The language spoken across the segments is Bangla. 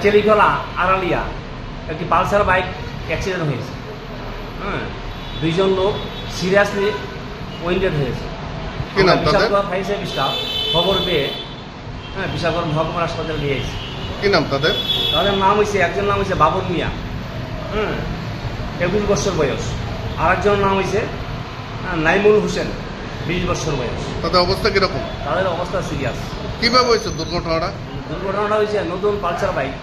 চেলিখোলা আড়ালিয়া একটি পালসার বাইক অ্যাক্সিডেন্ট হয়েছে। দুইজন লোক সিরিয়াসলি ওয়েন্ডেড হয়েছে। বিশালগড় ফায়ার সার্ভিস স্টাফ খবর পেয়ে বিশালগড় মহকুমা হাসপাতালে নিয়ে এসেছে। কি নাম তাদের? তাদের নাম হয়েছে, একজন নাম হয়েছে বাবুল মিয়া, 21 বছর বয়স। আর একজনের নাম হয়েছে নাইমুল হোসেন, 20 বছর বয়স। তাদের অবস্থা কিরকম? তাদের অবস্থা সিরিয়াস। কিভাবে হয়েছে দুর্ঘটনাটা? দুর্ঘটনাটা হয়েছে নতুন পালসার বাইক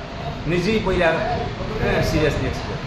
নিজেই পইলা সিরিয়াসলি অ্যাক্সিডেন্ট।